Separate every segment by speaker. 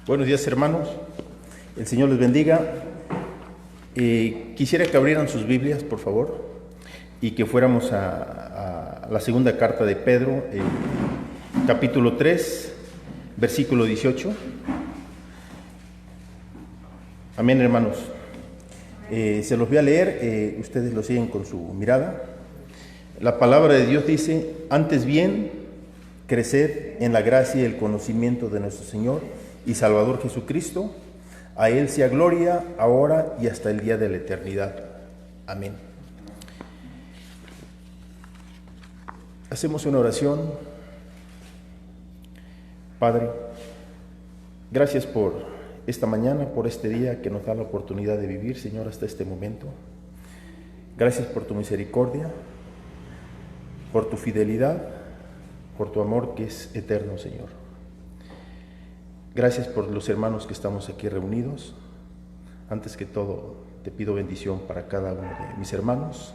Speaker 1: Buenos días, hermanos. El Señor les bendiga. Quisiera que abrieran sus Biblias, por favor, y que fuéramos a la segunda carta de Pedro, capítulo 3, versículo 18. Amén, hermanos. Se los voy a leer, ustedes lo siguen con su mirada. La palabra de Dios dice: antes bien, creced en la gracia y el conocimiento de nuestro Señor y Salvador Jesucristo. A Él sea gloria, ahora y hasta el día de la eternidad. Amén. Hacemos una oración. Padre, gracias por esta mañana, por este día que nos da la oportunidad de vivir, Señor, hasta este momento. Gracias por tu misericordia, por tu fidelidad, por tu amor que es eterno, Señor. Gracias por los hermanos que estamos aquí reunidos. Antes que todo, te pido bendición para cada uno de mis hermanos,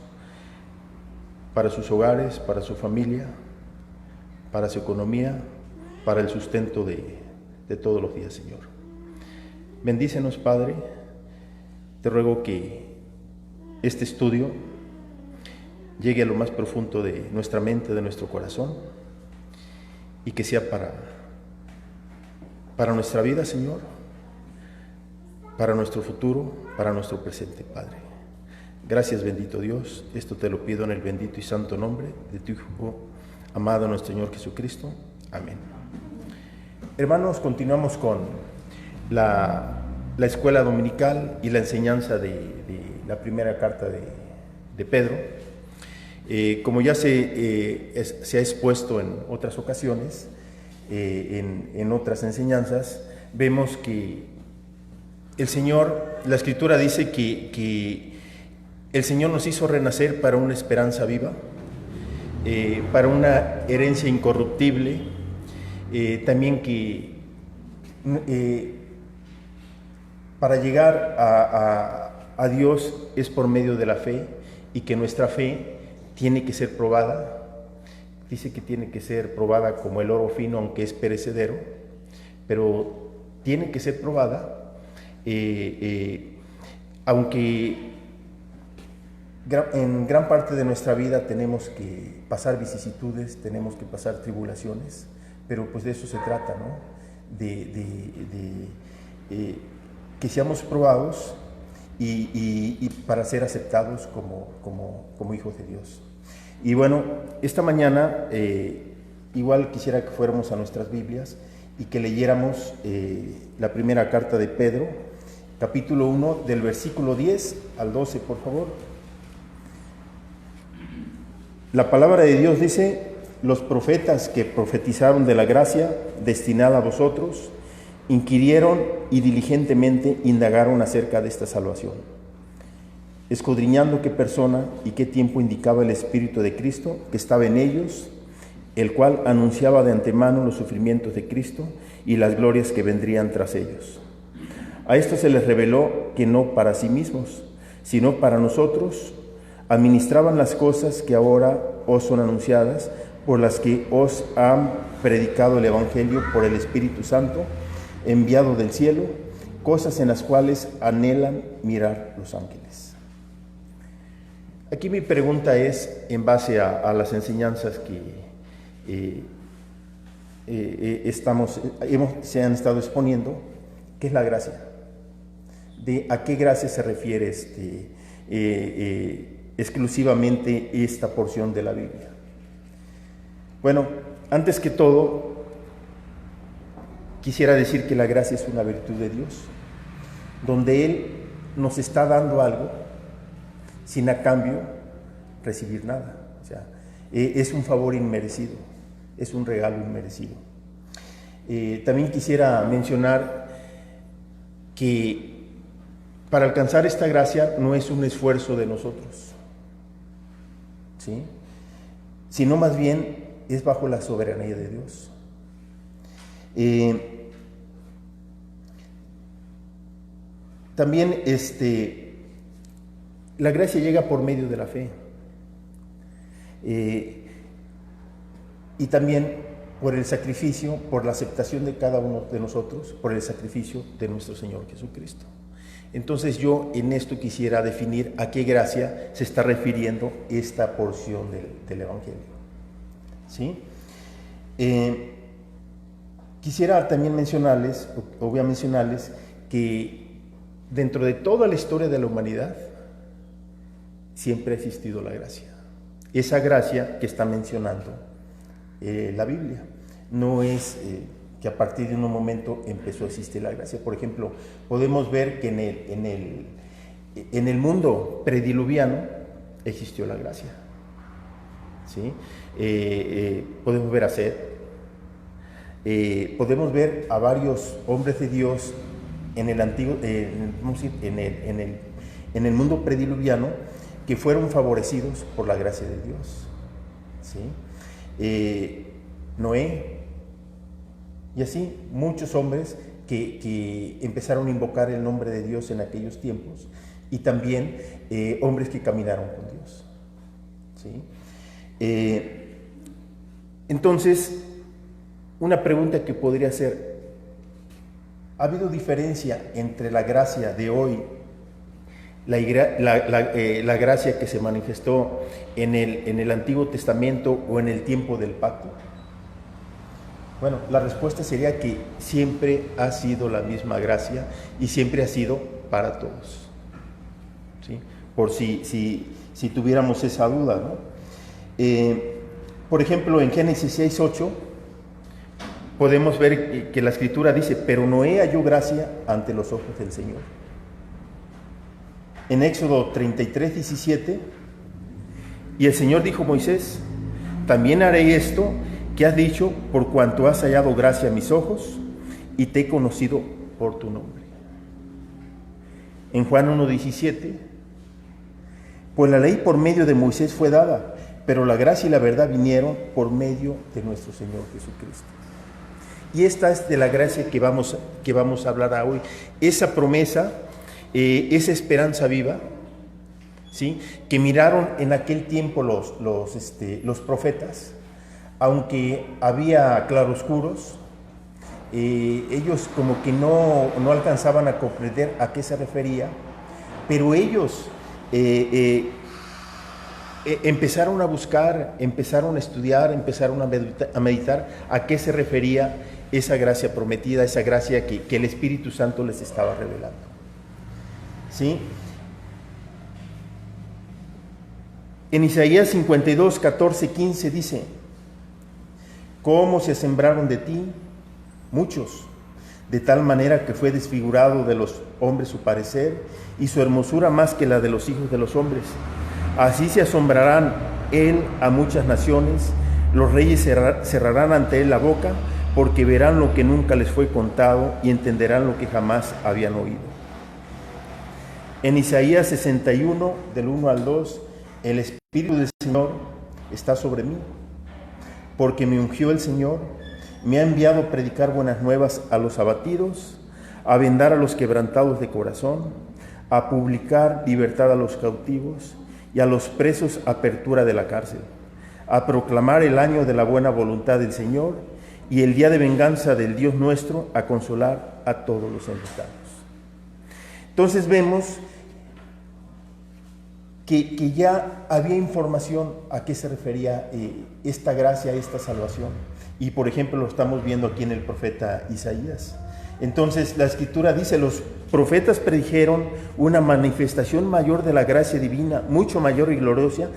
Speaker 1: para sus hogares, para su familia, para su economía, para el sustento de todos los días, Señor. Bendícenos, Padre. Te ruego que este estudio llegue a lo más profundo de nuestra mente, de nuestro corazón, y que sea para nuestra vida, Señor, para nuestro futuro, para nuestro presente, Padre. Gracias, bendito Dios. Esto te lo pido en el bendito y santo nombre de tu Hijo amado, nuestro Señor Jesucristo. Amén. Hermanos, continuamos con la escuela dominical y la enseñanza de la primera carta de Pedro. Como ya se ha expuesto en otras ocasiones, en otras enseñanzas, vemos que el Señor, la Escritura dice que el Señor nos hizo renacer para una esperanza viva, para una herencia incorruptible, también que para llegar a Dios es por medio de la fe, y que nuestra fe tiene que ser probada. Dice que tiene que ser probada como el oro fino, aunque es perecedero, pero tiene que ser probada, aunque en gran parte de nuestra vida tenemos que pasar vicisitudes, tenemos que pasar tribulaciones, pero pues de eso se trata, ¿no? Que seamos probados y para ser aceptados como hijos de Dios. Y bueno, esta mañana igual quisiera que fuéramos a nuestras Biblias y que leyéramos la primera carta de Pedro, capítulo 1, del versículo 10 al 12, por favor. La palabra de Dios dice: los profetas que profetizaron de la gracia destinada a vosotros, inquirieron y diligentemente indagaron acerca de esta salvación, escudriñando qué persona y qué tiempo indicaba el Espíritu de Cristo que estaba en ellos, el cual anunciaba de antemano los sufrimientos de Cristo y las glorias que vendrían tras ellos. A esto se les reveló que no para sí mismos, sino para nosotros, administraban las cosas que ahora os son anunciadas, por las que os han predicado el Evangelio por el Espíritu Santo, enviado del cielo, cosas en las cuales anhelan mirar los ángeles. Aquí mi pregunta es, en base a las enseñanzas que se han estado exponiendo, ¿qué es la gracia? ¿A qué gracia se refiere exclusivamente esta porción de la Biblia? Bueno, antes que todo, quisiera decir que la gracia es una virtud de Dios, donde Él nos está dando algo sin a cambio recibir nada. O sea, es un favor inmerecido, es un regalo inmerecido. También quisiera mencionar que para alcanzar esta gracia no es un esfuerzo de nosotros, ¿sí?, sino más bien es bajo la soberanía de Dios. También la gracia llega por medio de la fe, y también por el sacrificio, por la aceptación de cada uno de nosotros, por el sacrificio de nuestro Señor Jesucristo. Entonces yo en esto quisiera definir a qué gracia se está refiriendo esta porción del Evangelio. ¿Sí? Quisiera también mencionarles, o voy a mencionarles, que dentro de toda la historia de la humanidad siempre ha existido la gracia. Esa gracia que está mencionando la Biblia. No es que a partir de un momento empezó a existir la gracia. Por ejemplo, podemos ver que en el mundo prediluviano existió la gracia. ¿Sí? Podemos ver a Seth, podemos ver a varios hombres de Dios en el antiguo, en el mundo prediluviano, que fueron favorecidos por la gracia de Dios. ¿Sí? Noé, y así muchos hombres que empezaron a invocar el nombre de Dios en aquellos tiempos, y también hombres que caminaron con Dios. ¿Sí? Entonces, una pregunta que podría ser: ¿ha habido diferencia entre la gracia de hoy, la gracia que se manifestó en el Antiguo Testamento o en el tiempo del pacto? Bueno, la respuesta sería que siempre ha sido la misma gracia y siempre ha sido para todos. ¿Sí? Por si tuviéramos esa duda, ¿no? Por ejemplo, en Génesis 6:8 podemos ver que la Escritura dice: pero Noé halló gracia ante los ojos del Señor. En Éxodo 33:17, y el Señor dijo a Moisés: también haré esto que has dicho, por cuanto has hallado gracia a mis ojos y te he conocido por tu nombre. En Juan 1:17, pues la ley por medio de Moisés fue dada, pero la gracia y la verdad vinieron por medio de nuestro Señor Jesucristo. Y esta es de la gracia que vamos a hablar hoy. Esa promesa, esa esperanza viva, ¿sí?, que miraron en aquel tiempo los profetas. Aunque había claroscuros, ellos como que no alcanzaban a comprender a qué se refería, pero ellos empezaron a buscar, empezaron a estudiar, empezaron a meditar a qué se refería esa gracia prometida, esa gracia que el Espíritu Santo les estaba revelando. ¿Sí? En Isaías 52, 14, 15 dice: cómo se sembraron de ti muchos, de tal manera que fue desfigurado de los hombres su parecer, y su hermosura más que la de los hijos de los hombres. Así se asombrarán él a muchas naciones, los reyes cerrarán ante él la boca, porque verán lo que nunca les fue contado y entenderán lo que jamás habían oído. En Isaías 61, del 1 al 2, el Espíritu del Señor está sobre mí, porque me ungió el Señor, me ha enviado a predicar buenas nuevas a los abatidos, a vendar a los quebrantados de corazón, a publicar libertad a los cautivos y a los presos apertura de la cárcel, a proclamar el año de la buena voluntad del Señor y el día de venganza del Dios nuestro, a consolar a todos los enlutados. Entonces vemos que ya había información a qué se refería esta gracia, esta salvación. Y por ejemplo lo estamos viendo aquí en el profeta Isaías. Entonces la Escritura dice: los profetas predijeron una manifestación mayor de la gracia divina, mucho mayor y gloriosa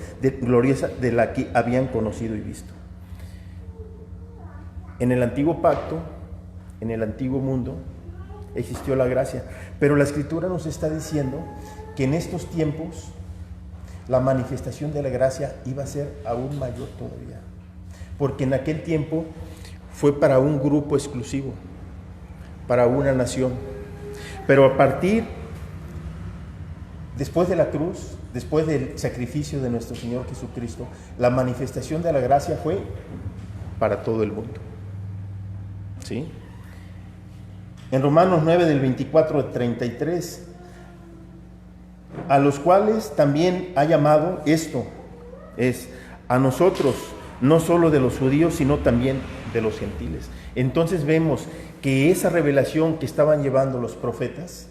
Speaker 1: de la que habían conocido y visto. En el antiguo pacto, en el antiguo mundo, existió la gracia, pero la Escritura nos está diciendo que en estos tiempos la manifestación de la gracia iba a ser aún mayor todavía, porque en aquel tiempo fue para un grupo exclusivo, para una nación, pero a partir, después de la cruz, después del sacrificio de nuestro Señor Jesucristo, la manifestación de la gracia fue para todo el mundo. ¿Sí? En Romanos 9, del 24 al 33, a los cuales también ha llamado, esto es, a nosotros, no solo de los judíos, sino también de los gentiles. Entonces vemos que esa revelación que estaban llevando los profetas,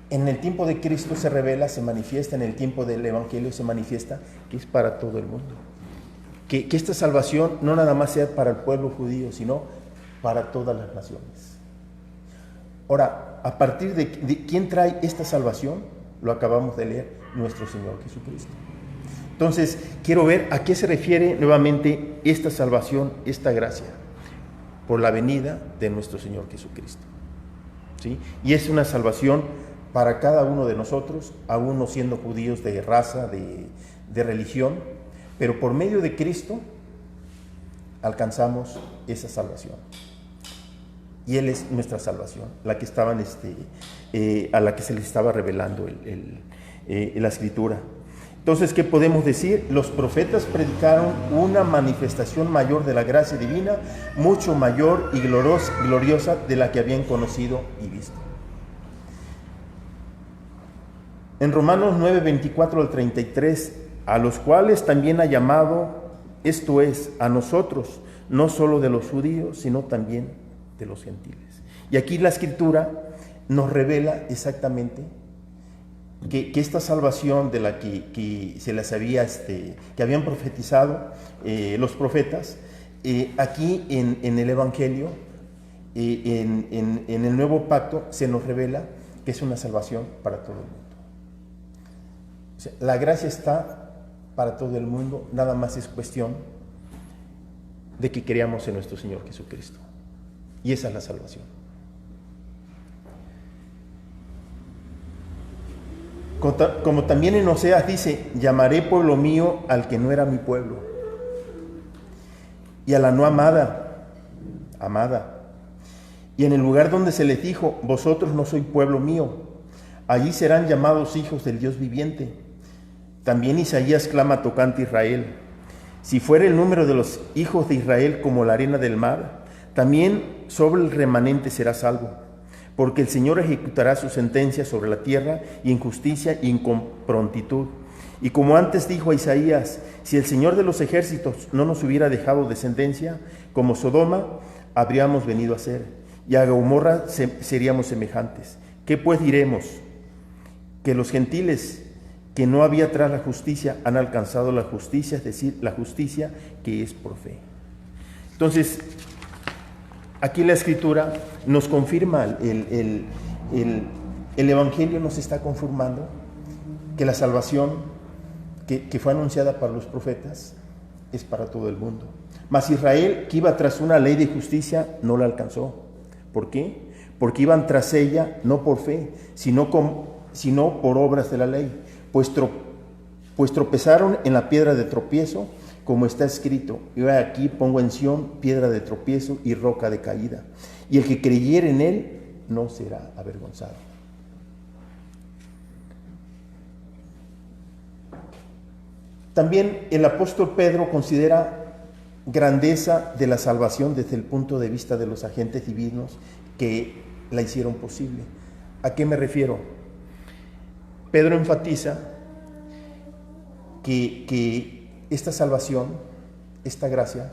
Speaker 1: en el tiempo de Cristo se revela, se manifiesta, en el tiempo del Evangelio se manifiesta, que es para todo el mundo. Que esta salvación no nada más sea para el pueblo judío, sino para todas las naciones. Ahora, a partir de quién trae esta salvación, lo acabamos de leer, nuestro Señor Jesucristo. Entonces, quiero ver a qué se refiere nuevamente esta salvación, esta gracia, por la venida de nuestro Señor Jesucristo. ¿Sí? Y es una salvación para cada uno de nosotros, aún no siendo judíos de raza, de religión, pero por medio de Cristo alcanzamos esa salvación. Y Él es nuestra salvación, la que estaban, a la que se les estaba revelando la Escritura. Entonces, ¿qué podemos decir? Los profetas predicaron una manifestación mayor de la gracia divina, mucho mayor y gloriosa de la que habían conocido y visto. En Romanos 9, 24 al 33, a los cuales también ha llamado, esto es, a nosotros, no solo de los judíos, sino también de los gentiles. Y aquí la Escritura nos revela exactamente que esta salvación de la que se les había, que habían profetizado los profetas, aquí en el Evangelio, en el Nuevo Pacto, se nos revela que es una salvación para todo el mundo. O sea, la gracia está para todo el mundo, nada más es cuestión de que creamos en nuestro Señor Jesucristo. Y esa es la salvación. Como también en Oseas dice, llamaré pueblo mío al que no era mi pueblo, y a la no amada, amada. Y en el lugar donde se les dijo, vosotros no sois pueblo mío, allí serán llamados hijos del Dios viviente. También Isaías clama tocante a Israel, si fuera el número de los hijos de Israel como la arena del mar, también sobre el remanente será salvo, porque el Señor ejecutará su sentencia sobre la tierra, y en justicia y con prontitud. Y como antes dijo a Isaías, si el Señor de los ejércitos no nos hubiera dejado descendencia, como Sodoma habríamos venido a ser, y a Gomorra seríamos semejantes. ¿Qué pues diremos? Que los gentiles que no había tras la justicia han alcanzado la justicia, es decir, la justicia que es por fe. Entonces, aquí la Escritura nos confirma, el Evangelio nos está confirmando que la salvación que fue anunciada para los profetas es para todo el mundo. Mas Israel, que iba tras una ley de justicia, no la alcanzó. ¿Por qué? Porque iban tras ella no por fe, sino por obras de la ley. Pues tropezaron en la piedra de tropiezo, como está escrito, yo aquí pongo en Sión piedra de tropiezo y roca de caída, y el que creyere en él no será avergonzado. También el apóstol Pedro considera grandeza de la salvación desde el punto de vista de los agentes divinos que la hicieron posible. ¿A qué me refiero? Pedro enfatiza que esta salvación, esta gracia,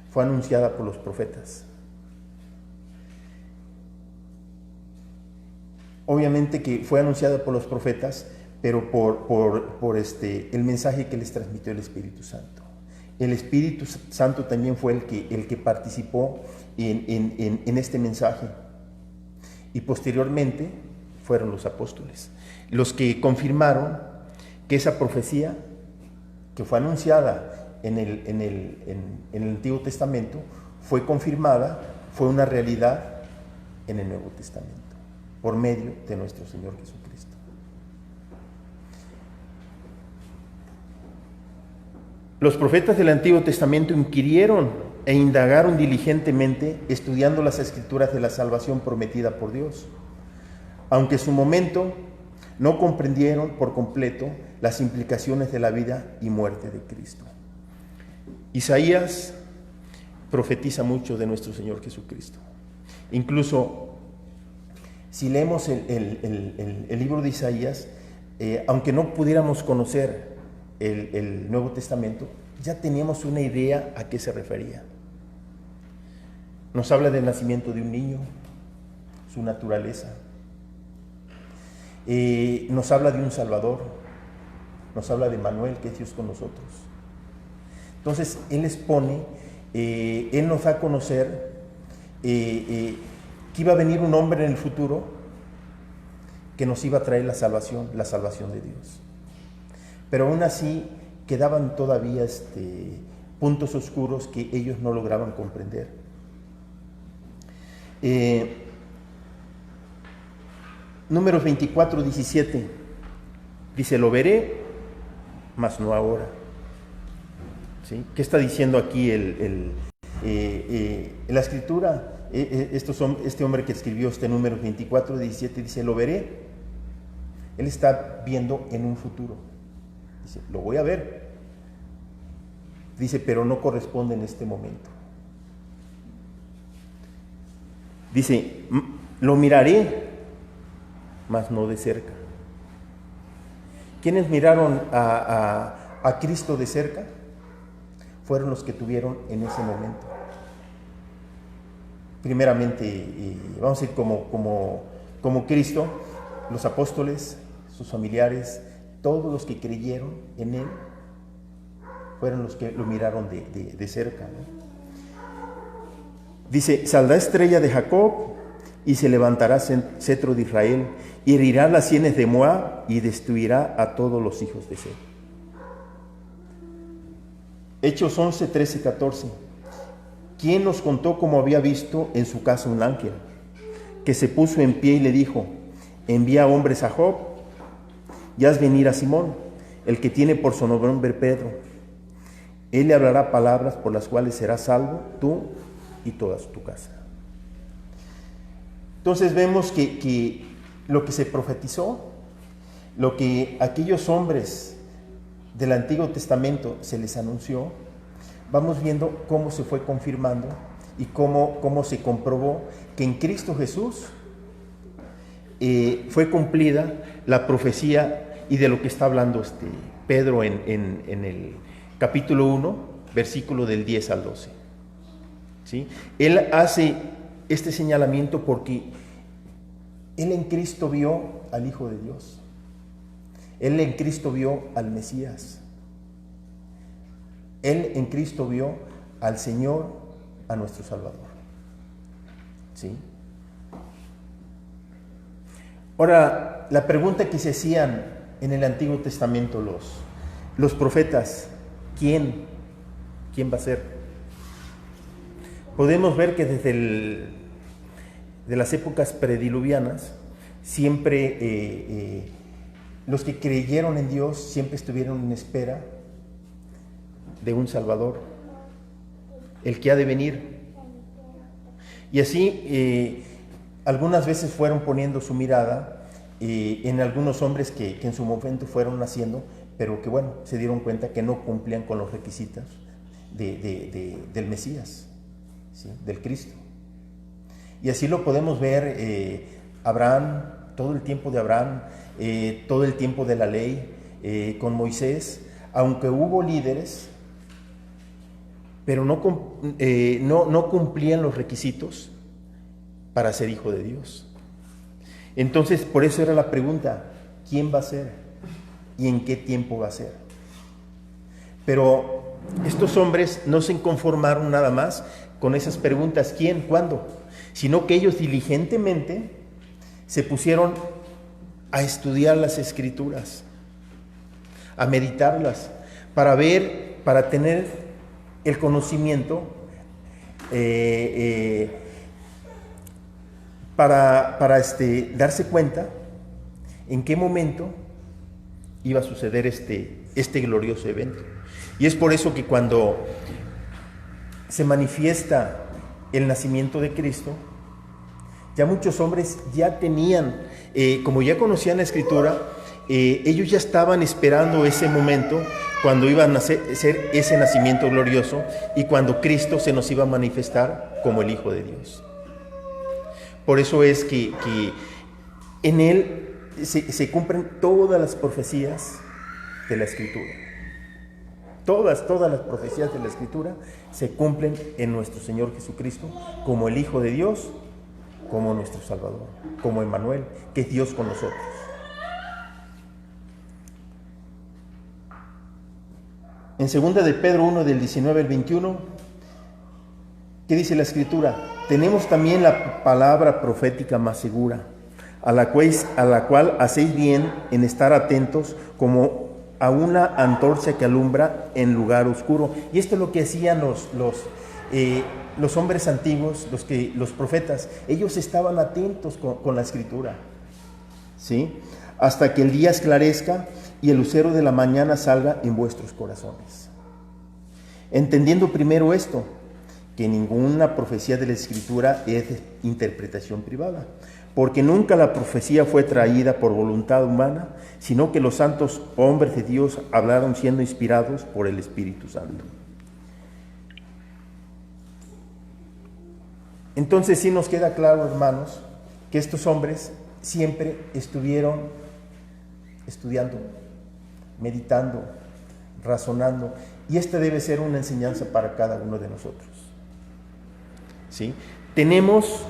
Speaker 1: fue anunciada por los profetas. Obviamente que fue anunciada por los profetas, pero por el mensaje que les transmitió el Espíritu Santo. El Espíritu Santo también fue el que participó en este mensaje. Y posteriormente fueron los apóstoles los que confirmaron que esa profecía que fue anunciada en el Antiguo Testamento fue confirmada, fue una realidad en el Nuevo Testamento, por medio de nuestro Señor Jesucristo. Los profetas del Antiguo Testamento inquirieron e indagaron diligentemente, estudiando las Escrituras de la salvación prometida por Dios, aunque en su momento no comprendieron por completo las implicaciones de la vida y muerte de Cristo. Isaías profetiza mucho de nuestro Señor Jesucristo. Incluso, si leemos el libro de Isaías, aunque no pudiéramos conocer el Nuevo Testamento, ya teníamos una idea a qué se refería. Nos habla del nacimiento de un niño, su naturaleza. Nos habla de un Salvador, nos habla de Manuel, que es Dios con nosotros. Entonces, Él expone, Él nos da a conocer que iba a venir un hombre en el futuro que nos iba a traer la salvación de Dios. Pero aún así quedaban todavía puntos oscuros que ellos no lograban comprender. Números 24, 17 dice: lo veré, mas no ahora. ¿Sí? ¿Qué está diciendo aquí la escritura? Este hombre que escribió Números 24, 17 dice: lo veré. Él está viendo en un futuro. Dice: lo voy a ver. Dice: pero no corresponde en este momento. Dice: lo miraré, mas no de cerca. ¿Quiénes miraron a Cristo de cerca? Fueron los que tuvieron en ese momento. Primeramente, vamos a decir como Cristo, los apóstoles, sus familiares, todos los que creyeron en Él, fueron los que lo miraron de cerca, ¿no? Dice: saldrá estrella de Jacob y se levantará cetro de Israel, y herirá las sienes de Moab y destruirá a todos los hijos de Seth. Hechos 11, 13, 14. ¿Quién nos contó cómo había visto en su casa un ángel que se puso en pie y le dijo: envía hombres a Job y haz venir a Simón, el que tiene por su nombre Pedro. Él le hablará palabras por las cuales serás salvo tú y toda tu casa. Entonces vemos que lo que se profetizó, lo que aquellos hombres del Antiguo Testamento se les anunció, vamos viendo cómo se fue confirmando y cómo se comprobó que en Cristo Jesús fue cumplida la profecía, y de lo que está hablando Pedro en el capítulo 1, versículo del 10 al 12. ¿Sí? Él hace este señalamiento porque él en Cristo vio al Hijo de Dios. Él en Cristo vio al Mesías. Él en Cristo vio al Señor, a nuestro Salvador. ¿Sí? Ahora, la pregunta que se hacían en el Antiguo Testamento los profetas: ¿quién va a ser? Podemos ver que desde de las épocas prediluvianas, siempre los que creyeron en Dios siempre estuvieron en espera de un Salvador, el que ha de venir. Y así algunas veces fueron poniendo su mirada en algunos hombres que en su momento fueron naciendo, pero que bueno, se dieron cuenta que no cumplían con los requisitos del Mesías, ¿sí? Del Cristo. Y así lo podemos ver Abraham, todo el tiempo de Abraham, todo el tiempo de la ley, con Moisés, aunque hubo líderes, pero no cumplían los requisitos para ser hijo de Dios. Entonces, por eso era la pregunta: ¿quién va a ser? ¿Y en qué tiempo va a ser? Pero estos hombres no se conformaron nada más con esas preguntas: ¿quién? ¿Cuándo? Sino que ellos diligentemente se pusieron a estudiar las Escrituras, a meditarlas, para ver, para tener el conocimiento, para darse cuenta en qué momento iba a suceder este glorioso evento. Y es por eso que cuando se manifiesta el nacimiento de Cristo, ya muchos hombres ya tenían, como ya conocían la Escritura, ellos ya estaban esperando ese momento cuando iba a ser ese nacimiento glorioso y cuando Cristo se nos iba a manifestar como el Hijo de Dios. Por eso es que en Él se cumplen todas las profecías de la Escritura. Todas las profecías de la Escritura se cumplen en nuestro Señor Jesucristo como el Hijo de Dios, como nuestro Salvador, como Emmanuel, que es Dios con nosotros. En 2 de Pedro 1, del 19 al 21, ¿qué dice la Escritura? Tenemos también la palabra profética más segura, a la cual hacéis bien en estar atentos como a una antorcha que alumbra en lugar oscuro. Y esto es lo que hacían los hombres antiguos, los profetas. Ellos estaban atentos con la Escritura, ¿sí? Hasta que el día esclarezca y el lucero de la mañana salga en vuestros corazones. Entendiendo primero esto, que ninguna profecía de la Escritura es de interpretación privada, porque nunca la profecía fue traída por voluntad humana, sino que los santos hombres de Dios hablaron siendo inspirados por el Espíritu Santo. Entonces sí nos queda claro, hermanos, que estos hombres siempre estuvieron estudiando, meditando, razonando, y esta debe ser una enseñanza para cada uno de nosotros. ¿Sí? Tenemos,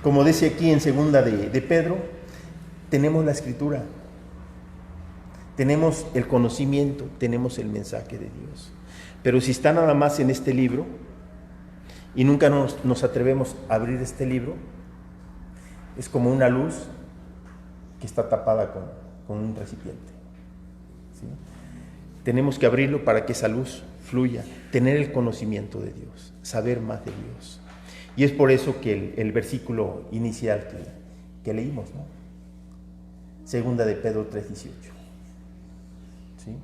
Speaker 1: como dice aquí en 2 de Pedro, tenemos la Escritura, tenemos el conocimiento, tenemos el mensaje de Dios. Pero si está nada más en este libro y nunca nos atrevemos a abrir este libro, es como una luz que está tapada con un recipiente. ¿Sí? Tenemos que abrirlo para que esa luz fluya, tener el conocimiento de Dios, saber más de Dios. Y es por eso que el versículo inicial que leímos, ¿no? 2 de Pedro 3:18. ¿Sí?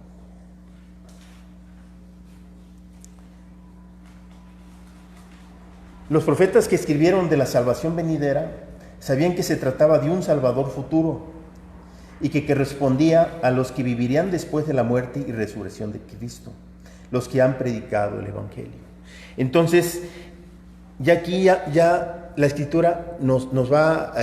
Speaker 1: Los profetas que escribieron de la salvación venidera sabían que se trataba de un Salvador futuro y que respondía a los que vivirían después de la muerte y resurrección de Cristo, los que han predicado el Evangelio. Entonces, ya aquí ya la Escritura nos va,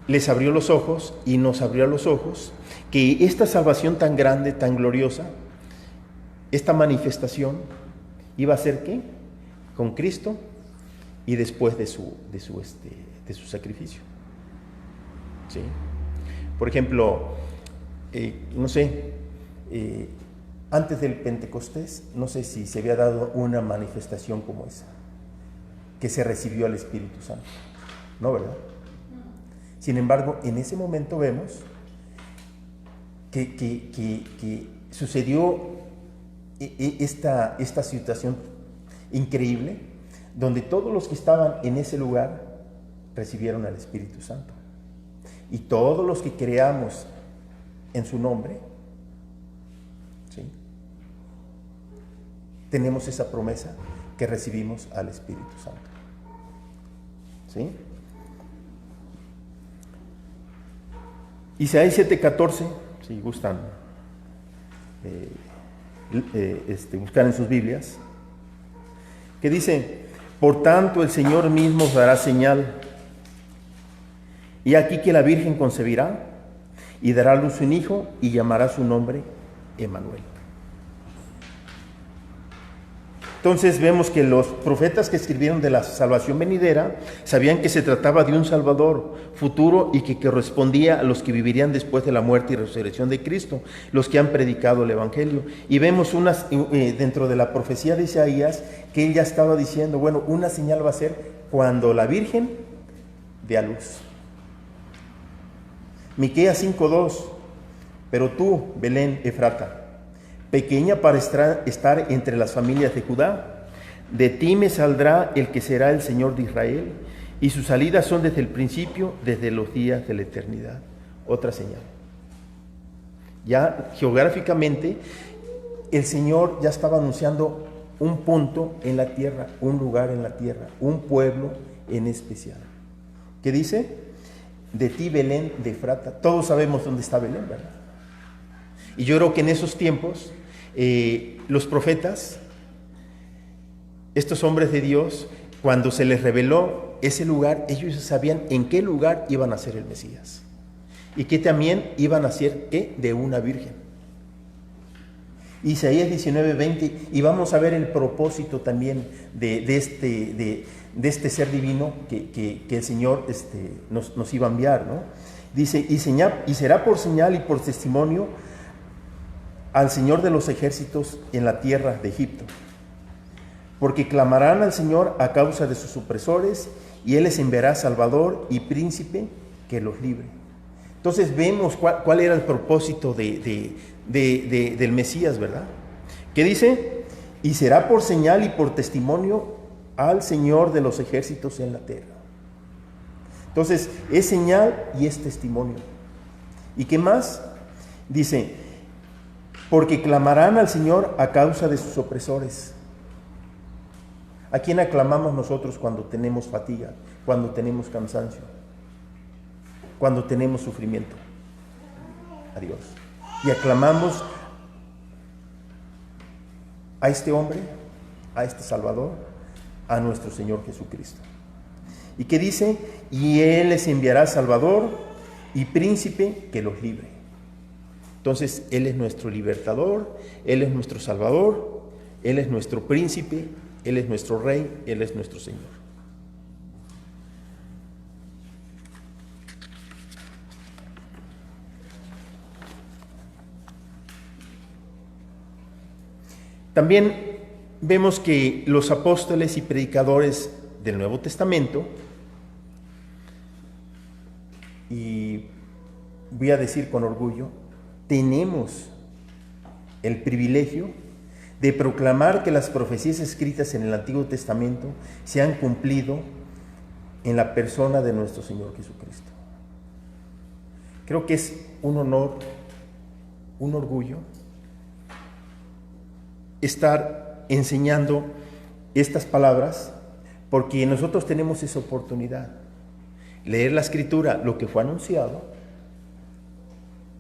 Speaker 1: les abrió los ojos y nos abrió los ojos que esta salvación tan grande, tan gloriosa, esta manifestación iba a ser ¿qué? Con Cristo y después de su sacrificio. ¿Sí? Por ejemplo, antes del Pentecostés, no sé si se había dado una manifestación como esa, que se recibió al Espíritu Santo. ¿No, verdad? Sin embargo, en ese momento vemos que sucedió esta situación increíble, donde todos los que estaban en ese lugar recibieron al Espíritu Santo. Y todos los que creamos en su nombre, ¿sí?, tenemos esa promesa que recibimos al Espíritu Santo. ¿Sí? Isaías 7:14, si gustan buscar en sus Biblias, que dice: por tanto el Señor mismo os dará señal, y aquí que la Virgen concebirá y dará a luz un hijo y llamará su nombre Emmanuel. Entonces vemos que los profetas que escribieron de la salvación venidera sabían que se trataba de un Salvador futuro y que correspondía a los que vivirían después de la muerte y resurrección de Cristo, los que han predicado el Evangelio. Y vemos dentro de la profecía de Isaías que él ya estaba diciendo, bueno, una señal va a ser cuando la Virgen dé a luz. Miqueas 5:2, pero tú, Belén Efrata, pequeña para estar entre las familias de Judá, de ti me saldrá el que será el Señor de Israel, y sus salidas son desde el principio, desde los días de la eternidad. Otra señal. Ya geográficamente, el Señor ya estaba anunciando un punto en la tierra, un lugar en la tierra, un pueblo en especial. ¿Qué dice? De ti, Belén de Efrata. Todos sabemos dónde está Belén, ¿verdad? Y yo creo que en esos tiempos, los profetas, estos hombres de Dios, cuando se les reveló ese lugar, ellos sabían en qué lugar iba a nacer el Mesías. Y que también iba a nacer, ¿qué? De una virgen. Isaías 19:20, y vamos a ver el propósito también de este ser divino que el Señor nos iba a enviar, ¿no? Dice, y será por señal y por testimonio al Señor de los ejércitos en la tierra de Egipto, porque clamarán al Señor a causa de sus opresores, y Él les enviará Salvador y príncipe que los libre. Entonces vemos cuál era el propósito del Mesías, ¿verdad? ¿Qué dice? Y será por señal y por testimonio al Señor de los ejércitos en la tierra. Entonces, es señal y es testimonio. ¿Y qué más? Dice, porque clamarán al Señor a causa de sus opresores. ¿A quién aclamamos nosotros cuando tenemos fatiga, cuando tenemos cansancio, cuando tenemos sufrimiento? A Dios. Y aclamamos a este hombre, a este Salvador, a nuestro Señor Jesucristo. ¿Y qué dice? Y Él les enviará Salvador y príncipe que los libre. Entonces, Él es nuestro libertador, Él es nuestro Salvador, Él es nuestro príncipe, Él es nuestro Rey, Él es nuestro Señor. También vemos que los apóstoles y predicadores del Nuevo Testamento, y voy a decir con orgullo, tenemos el privilegio de proclamar que las profecías escritas en el Antiguo Testamento se han cumplido en la persona de nuestro Señor Jesucristo. Creo que es un honor, un orgullo, estar enseñando estas palabras, porque nosotros tenemos esa oportunidad. Leer la Escritura, lo que fue anunciado,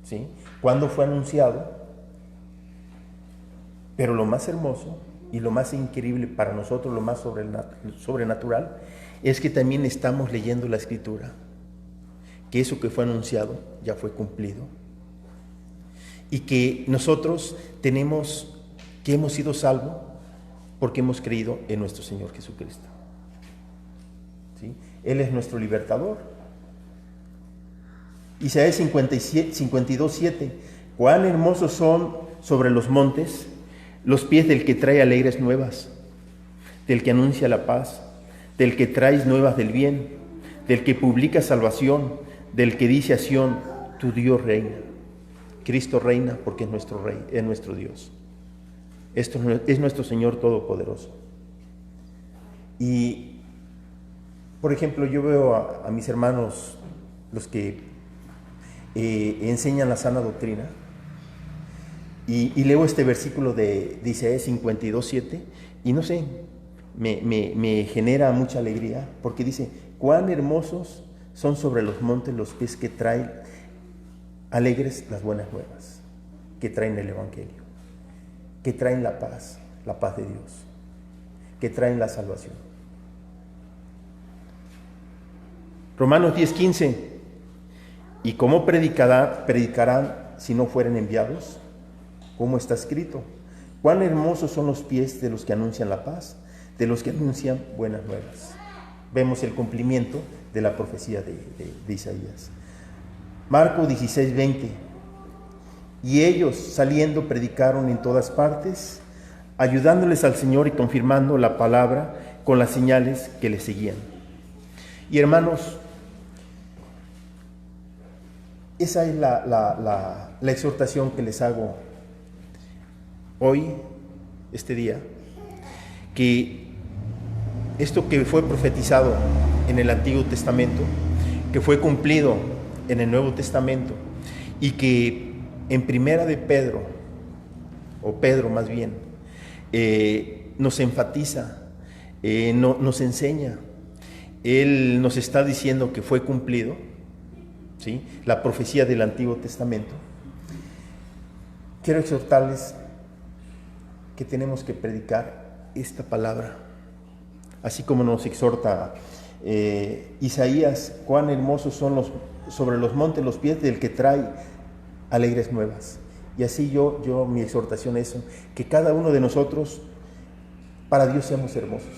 Speaker 1: ¿sí? Cuándo fue anunciado, pero lo más hermoso y lo más increíble para nosotros, lo más sobrenatural, es que también estamos leyendo la Escritura, que eso que fue anunciado ya fue cumplido, y que nosotros tenemos que hemos sido salvos porque hemos creído en nuestro Señor Jesucristo. ¿Sí? Él es nuestro libertador. Isaías 52:7, cuán hermosos son sobre los montes los pies del que trae alegres nuevas, del que anuncia la paz, del que trae nuevas del bien, del que publica salvación, del que dice a Sión, tu Dios reina. Cristo reina porque es nuestro Rey, es nuestro Dios. Esto es nuestro Señor Todopoderoso. Y, por ejemplo, yo veo a mis hermanos, los que enseñan la sana doctrina, y leo este versículo de Isaías 52:7, y no sé, me genera mucha alegría, porque dice, cuán hermosos son sobre los montes los pies que traen alegres las buenas nuevas, que traen el Evangelio, que traen la paz de Dios, que traen la salvación. Romanos 10:15, ¿y cómo predicarán si no fueren enviados? Como está escrito, cuán hermosos son los pies de los que anuncian la paz, de los que anuncian buenas nuevas. Vemos el cumplimiento de la profecía de Isaías. Marcos 16:20, y ellos saliendo predicaron en todas partes, ayudándoles al Señor y confirmando la palabra con las señales que les seguían. Y hermanos, esa es la exhortación que les hago hoy, este día, que esto que fue profetizado en el Antiguo Testamento, que fue cumplido en el Nuevo Testamento, y que en Primera de Pedro, o Pedro más bien, nos enfatiza, nos enseña, él nos está diciendo que fue cumplido, ¿sí?, la profecía del Antiguo Testamento. Quiero exhortarles que tenemos que predicar esta palabra, así como nos exhorta Isaías, cuán hermosos son sobre los montes los pies del que trae alegres nuevas. Y así mi exhortación es eso, que cada uno de nosotros, para Dios seamos hermosos,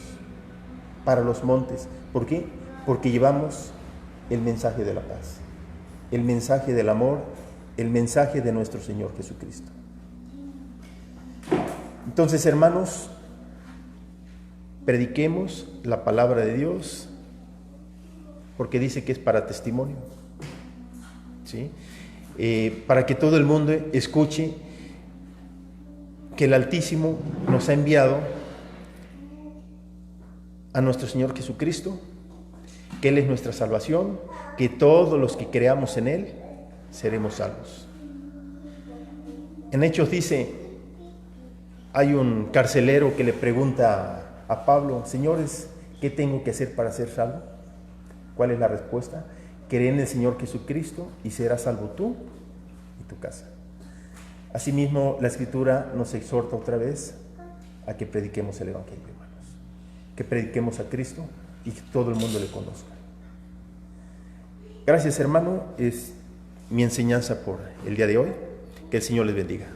Speaker 1: para los montes. ¿Por qué? Porque llevamos el mensaje de la paz, el mensaje del amor, el mensaje de nuestro Señor Jesucristo. Entonces, hermanos, prediquemos la palabra de Dios, porque dice que es para testimonio, ¿sí? Para que todo el mundo escuche que el Altísimo nos ha enviado a nuestro Señor Jesucristo, que Él es nuestra salvación, que todos los que creamos en Él seremos salvos. En Hechos dice, hay un carcelero que le pregunta a Pablo: señores, ¿qué tengo que hacer para ser salvo? ¿Cuál es la respuesta? Cree en el Señor Jesucristo y serás salvo tú y tu casa. Asimismo, la Escritura nos exhorta otra vez a que prediquemos el Evangelio, hermanos. Que prediquemos a Cristo y que todo el mundo le conozca. Gracias, hermano. Es mi enseñanza por el día de hoy. Que el Señor les bendiga.